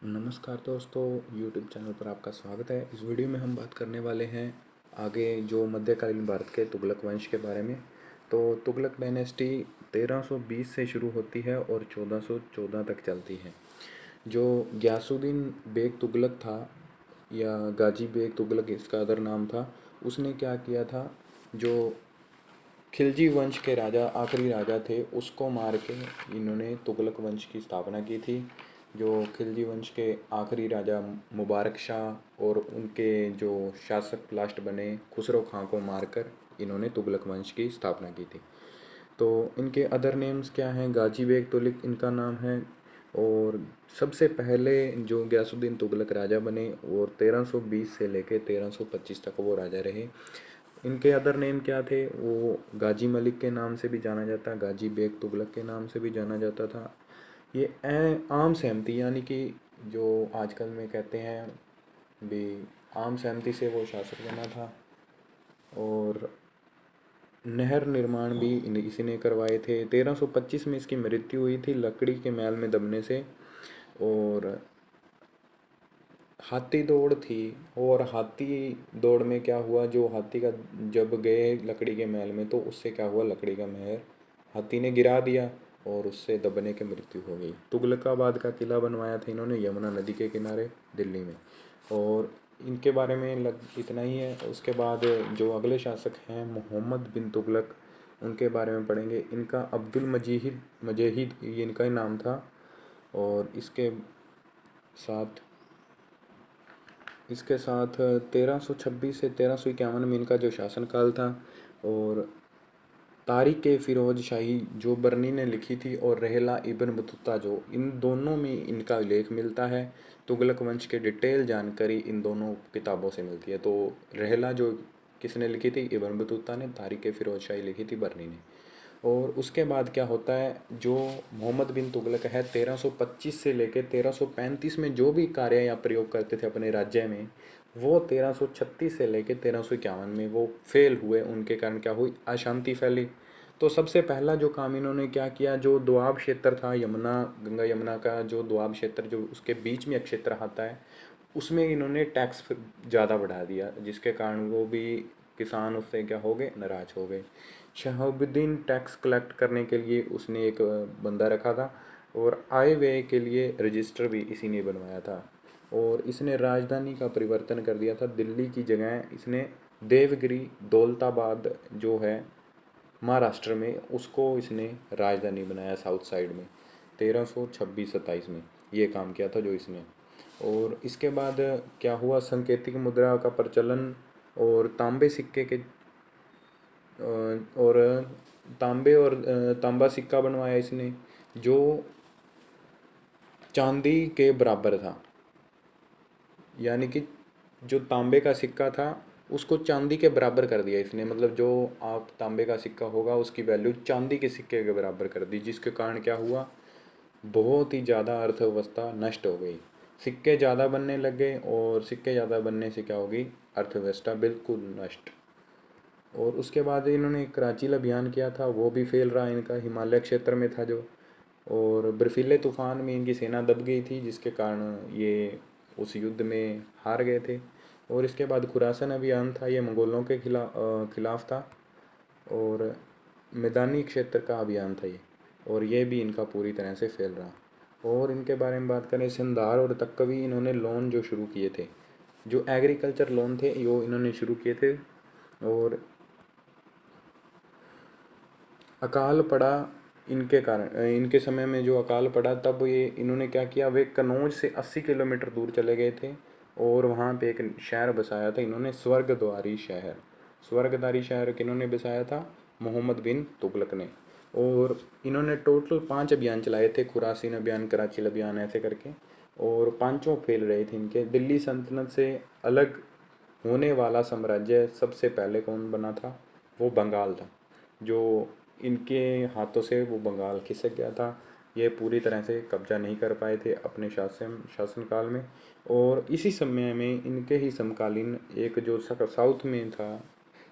नमस्कार दोस्तों, YouTube channel पर आपका स्वागत है। इस वीडियो में हम बात करने वाले हैं आगे जो मध्यकालीन भारत के तुगलक वंश के बारे में। तो तुगलक डायनेस्टी 1320 से शुरू होती है और 1414 तक चलती है। जो गयासुद्दीन बेग तुगलक था या गाजी बेग तुगलक इसका अदर नाम था, उसने क्या किया था, जो खिलजी वंश के राजा आखिरी राजा थे उसको मार के इन्होंने तुगलक वंश की स्थापना की थी। जो खिलजी वंश के आखिरी राजा मुबारक शाह और उनके जो शासक लास्ट बने खुसरो खां को मारकर इन्होंने तुगलक वंश की स्थापना की थी। तो इनके अदर नेम्स क्या हैं? गाजी बेग तुगलक इनका नाम है। और सबसे पहले जो गयासुद्दीन तुगलक राजा बने और 1320 से लेकर 1325 तक वो राजा रहे। इनके अदर नेम क्या थे? वो गाजी मलिक के नाम से भी जाना जाता, गाजी बेग तुगलक के नाम से भी जाना जाता था। ये आम सहमति यानी कि जो आजकल में कहते हैं भी, आम सहमति से वो शासक बना था। और नहर निर्माण भी इसी ने करवाए थे। 1325 में इसकी मृत्यु हुई थी लकड़ी के मैल में दबने से। और हाथी दौड़ थी, और हाथी दौड़ में क्या हुआ, जो हाथी का जब गए लकड़ी के महल में तो उससे क्या हुआ, लकड़ी का महल हाथी ने गिरा दिया और उससे दबने की मृत्यु हो गई। तुगलकाबाद का किला बनवाया था इन्होंने यमुना नदी के किनारे दिल्ली में। और इनके बारे में इतना ही है। उसके बाद जो अगले शासक हैं मोहम्मद बिन तुगलक, उनके बारे में पढ़ेंगे। इनका अब्दुल मजीद मजेहिद ये इनका ही नाम था। और साथ इसके साथ 1326 से 1351 में इनका जो शासनकाल था। और तारिक ए फ़िरोज़ शाही जो बरनी ने लिखी थी और रहला इब्न बतूता, जो इन दोनों में इनका उल्लेख मिलता है। तुगलक वंश के डिटेल जानकारी इन दोनों किताबों से मिलती है। तो रहला जो किसने लिखी थी? इब्न बतूता ने। तारिक ए फ़िरोज़ शाही लिखी थी बरनी ने। और उसके बाद क्या होता है, जो मोहम्मद बिन तुगलक है 1325 से लेकर 1335 में जो भी कार्य या प्रयोग करते थे अपने राज्य में, वो 1336 से लेकर 1351 में वो फेल हुए। उनके कारण क्या हुई, अशांति फैली। तो सबसे पहला जो काम इन्होंने क्या किया, जो दोआब क्षेत्र था यमुना, गंगा यमुना का जो दोआब क्षेत्र जो उसके बीच में एक क्षेत्र आता है, उसमें इन्होंने टैक्स ज़्यादा बढ़ा दिया, जिसके कारण वो भी किसान उससे क्या हो गए, नाराज हो गए। शहाबुद्दीन टैक्स कलेक्ट करने के लिए उसने एक बंदा रखा था, और आय व्यय के लिए रजिस्टर भी इसी ने बनवाया था। और इसने राजधानी का परिवर्तन कर दिया था। दिल्ली की जगह इसने देवगिरी दौलताबाद जो है महाराष्ट्र में, उसको इसने राजधानी बनाया साउथ साइड में। 1326-27 में ये काम किया था जो इसने। और इसके बाद क्या हुआ, संकेतिक मुद्रा का प्रचलन और तांबे सिक्के के और तांबे और तांबा सिक्का बनवाया इसने, जो चांदी के बराबर था। यानी कि जो तांबे का सिक्का था उसको चांदी के बराबर कर दिया इसने। मतलब जो आप तांबे का सिक्का होगा उसकी वैल्यू चांदी के सिक्के के बराबर कर दी, जिसके कारण क्या हुआ, बहुत ही ज़्यादा अर्थव्यवस्था नष्ट हो गई। सिक्के ज़्यादा बनने लग गए, और सिक्के ज़्यादा बनने से क्या होगी, अर्थव्यवस्था बिल्कुल नष्ट। और उसके बाद इन्होंने कराची अभियान किया था, वो भी फेल रहा इनका। हिमालय क्षेत्र में था जो। और बर्फीले तूफान में इनकी सेना दब गई थी, जिसके कारण ये उस युद्ध में हार गए थे। और इसके बाद खुरासन अभियान था, ये मंगोलों के खिलाफ था। और मैदानी क्षेत्र का अभियान था ये, और ये भी इनका पूरी तरह से फेल रहा। और इनके बारे में बात करें, सिंधार और तक्कवी इन्होंने लोन जो शुरू किए थे, जो एग्रीकल्चर लोन थे यो इन्होंने शुरू किए थे। और अकाल पड़ा इनके कारण, इनके समय में जो अकाल पड़ा, तब ये इन्होंने क्या किया, वे कन्नौज से 80 किलोमीटर दूर चले गए थे और वहाँ पे एक शहर बसाया था इन्होंने, स्वर्गद्वारी शहर। स्वर्गद्वारी शहर किन्होंने बसाया था, मोहम्मद बिन तुगलक ने। और इन्होंने टोटल 5 अभियान चलाए थे, खुरासीन अभियान, कराची अभियान, ऐसे करके। और पांचों फेल रहे थे इनके। दिल्ली सल्तनत से अलग होने वाला साम्राज्य सबसे पहले कौन बना था, वो बंगाल था। जो इनके हाथों से वो बंगाल खिसक गया था। ये पूरी तरह से कब्जा नहीं कर पाए थे अपने शासनकाल में। और इसी समय में इनके ही समकालीन एक जो साउथ में था,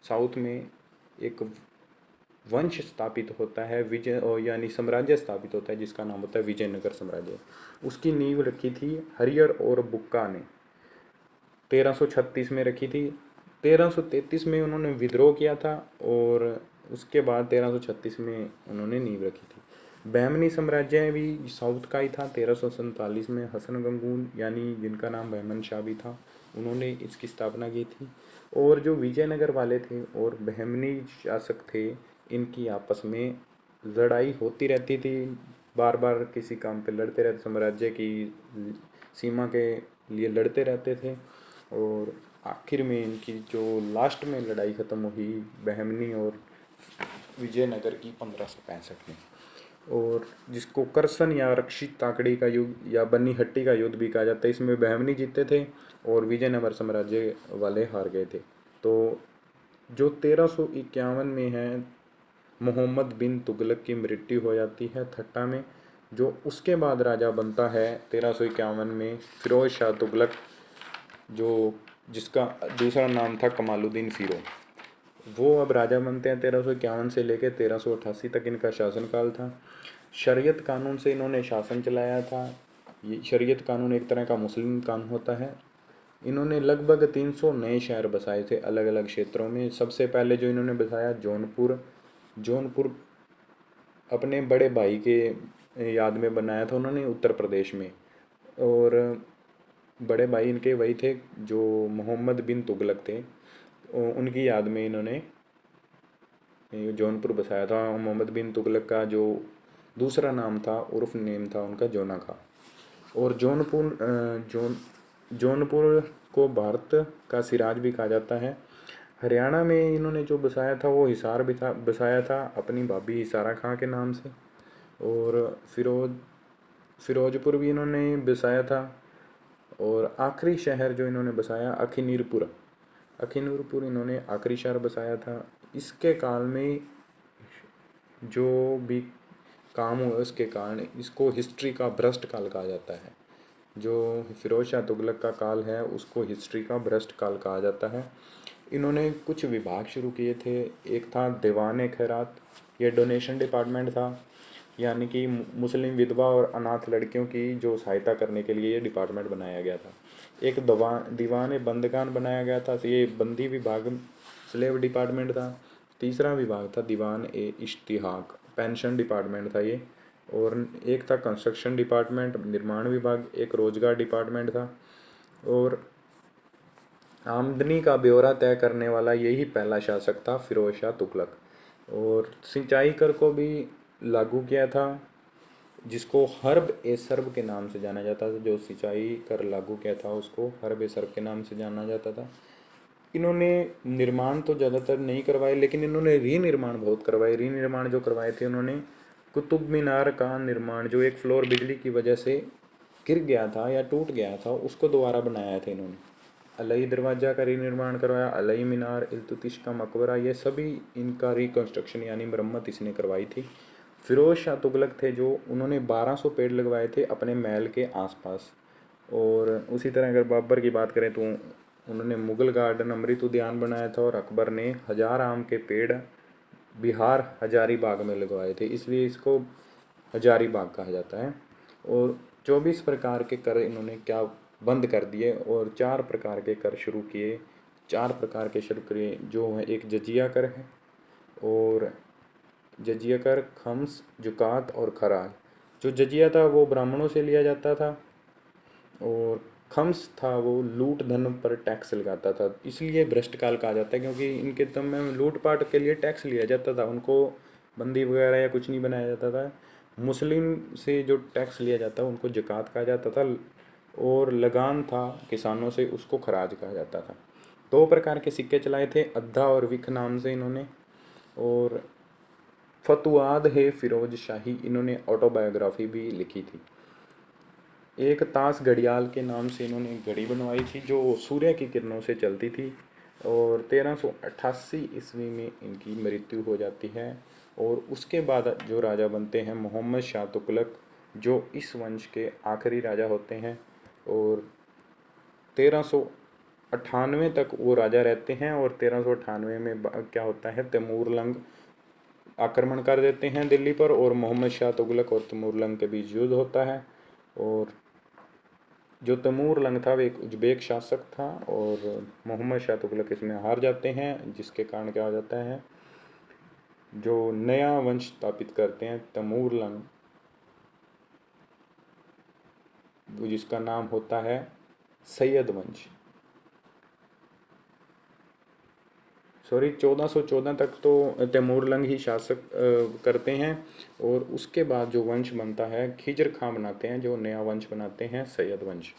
साउथ में एक वंश स्थापित होता है, यानी साम्राज्य स्थापित होता है, जिसका नाम होता है विजयनगर साम्राज्य। उसकी नींव रखी थी हरियर और बुक्का ने, 1336 में रखी थी। 1333 में उन्होंने विद्रोह किया था और उसके बाद 1336 में उन्होंने नींव रखी थी। बहमनी साम्राज्य भी साउथ का ही था। 1347 में हसन गंगून, यानी जिनका नाम बहमन शाह भी था, उन्होंने इसकी स्थापना की थी। और जो विजयनगर वाले थे और बहमनी शासक थे, इनकी आपस में लड़ाई होती रहती थी, बार बार किसी काम पे लड़ते रहते, साम्राज्य की सीमा के लिए लड़ते रहते थे। और आखिर में इनकी जो लास्ट में लड़ाई ख़त्म हुई बहमनी और विजयनगर की 1565 में, और जिसको करसन या रक्षित ताकड़ी का युद्ध या बन्नी हट्टी का युद्ध भी कहा जाता है। इसमें बहमनी जीते थे और विजयनगर साम्राज्य वाले हार गए थे। तो जो 1351 में है, मोहम्मद बिन तुगलक की मृत्यु हो जाती है थट्टा में। जो उसके बाद राजा बनता है 1351 में फिरोज शाह तुगलक, जो जिसका दूसरा नाम था कमालुद्दीन फिरोज। वो अब राजा बनते हैं। 1351 से लेकर 1388 तक इनका शासनकाल था। शरीयत कानून से इन्होंने शासन चलाया था। ये शरीयत कानून एक तरह का मुस्लिम कानून होता है। इन्होंने लगभग 300 नए शहर बसाए थे अलग अलग क्षेत्रों में। सबसे पहले जो इन्होंने बसाया जौनपुर। जौनपुर अपने बड़े भाई के याद में बनाया था उन्होंने, उत्तर प्रदेश में। और बड़े भाई इनके वही थे जो मोहम्मद बिन तुगलक थे, उनकी याद में इन्होंने जौनपुर बसाया था। मोहम्मद बिन तुगलक का जो दूसरा नाम था, उर्फ नेम था उनका जोना खां। और जौनपुर को भारत का सिराज भी कहा जाता है। हरियाणा में इन्होंने जो बसाया था वो हिसार भी था, बसाया था अपनी भाभी हिसारा खां के नाम से। और फिरोजपुर भी इन्होंने बसाया था। और आखिरी शहर जो इन्होंने बसाया अखीनीरपुर, अखीनूरपुर इन्होंने आखिरी शहर बसाया था। इसके काल में जो भी काम हुआ उसके कारण इसको हिस्ट्री का भ्रष्ट काल कहा जाता है। जो फिरोज शाह तुगलक का काल है उसको हिस्ट्री का भ्रष्ट काल कहा जाता है। इन्होंने कुछ विभाग शुरू किए थे। एक था दीवान खैरात, ये डोनेशन डिपार्टमेंट था, यानी कि मुस्लिम विधवा और अनाथ लड़कियों की जो सहायता करने के लिए ये डिपार्टमेंट बनाया गया था। एक दीवान बंदगान बनाया गया था, तो ये बंदी विभाग स्लेव डिपार्टमेंट था। तीसरा विभाग था दीवान ए इश्तिहाक, पेंशन डिपार्टमेंट था ये। और एक था कंस्ट्रक्शन डिपार्टमेंट, निर्माण विभाग। एक रोजगार डिपार्टमेंट था। और आमदनी का ब्यौरा तय करने वाला यही पहला शासक था फिरोज शाह तुगलक। और सिंचाई कर को भी लागू किया था, जिसको हर्ब ए सर्ब के नाम से जाना जाता था। जो सिंचाई कर लागू किया था उसको हर्ब ए सर्ब के नाम से जाना जाता था। इन्होंने निर्माण तो ज़्यादातर नहीं करवाए, लेकिन इन्होंने रीनिर्माण बहुत करवाए। रीनिर्माण जो करवाए थे उन्होंने, कुतुब मीनार का निर्माण, जो एक फ्लोर बिजली की वजह से गिर गया था या टूट गया था, उसको दोबारा बनाया था इन्होंने। अलई दरवाज़ा का रीनिर्माण करवाया, अलई मीनार, इल्तुतमिश का मकबरा, ये सभी इनका रिकंस्ट्रक्शन यानी मरम्मत इसने करवाई थी। फिरोज शाह तुगलक थे जो उन्होंने 1200 पेड़ लगवाए थे अपने महल के आसपास। और उसी तरह अगर बाबर की बात करें तो उन्होंने मुगल गार्डन अमृत उद्यान बनाया था। और अकबर ने 1000 आम के पेड़ बिहार हजारीबाग में लगवाए थे, इसलिए इसको हजारीबाग कहा जाता है। और 24 प्रकार के कर इन्होंने क्या बंद कर दिए और 4 प्रकार के कर शुरू किए। 4 प्रकार के शुरू किए जो है, एक जजिया कर है, और जजिया कर, खम्स, जुकात और खराज। जो जजिया था वो ब्राह्मणों से लिया जाता था, और खम्स था वो लूट धन पर टैक्स लगाता था। इसलिए भ्रष्ट काल कहा जाता है, क्योंकि इनके दम में लूटपाट के लिए टैक्स लिया जाता था, उनको बंदी वगैरह या कुछ नहीं बनाया जाता था। मुस्लिम से जो टैक्स लिया जाता उनको जक़ात कहा जाता था, और लगान था किसानों से, उसको खराज कहा जाता था। 2 प्रकार के सिक्के चलाए थे, अद्धा और विख नाम से इन्होंने। और फतुआद है फिरोज शाही, इन्होंने ऑटोबायोग्राफी भी लिखी थी। एक ताश घड़ियाल के नाम से इन्होंने घड़ी बनवाई थी जो सूर्य की किरणों से चलती थी। और 1388 ईस्वी में इनकी मृत्यु हो जाती है। और उसके बाद जो राजा बनते हैं मोहम्मद शाह तुगलक, जो इस वंश के आखिरी राजा होते हैं। और 1398 तक वो राजा रहते हैं। और 1398 में क्या होता है, तैमूर लंग आक्रमण कर देते हैं दिल्ली पर और मोहम्मद शाह तुगलक और तैमूरलंग के बीच युद्ध होता है। और जो तैमूरलंग था वो एक उज़्बेक शासक था और मोहम्मद शाह तुगलक इसमें हार जाते हैं, जिसके कारण क्या हो जाता है, जो नया वंश स्थापित करते हैं तैमूरलंग, जिसका नाम होता है सैयद वंश। सॉरी, 1414 तक तो तैमूरलंग ही शासक करते हैं और उसके बाद जो वंश बनता है खिजर खां बनाते हैं, जो नया वंश बनाते हैं सैयद वंश।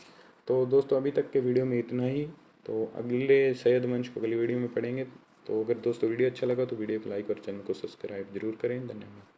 तो दोस्तों अभी तक के वीडियो में इतना ही। तो अगले सैयद वंश को अगली वीडियो में पढ़ेंगे। तो अगर दोस्तों वीडियो अच्छा लगा तो वीडियो को लाइक और चैनल को सब्सक्राइब जरूर करें। धन्यवाद।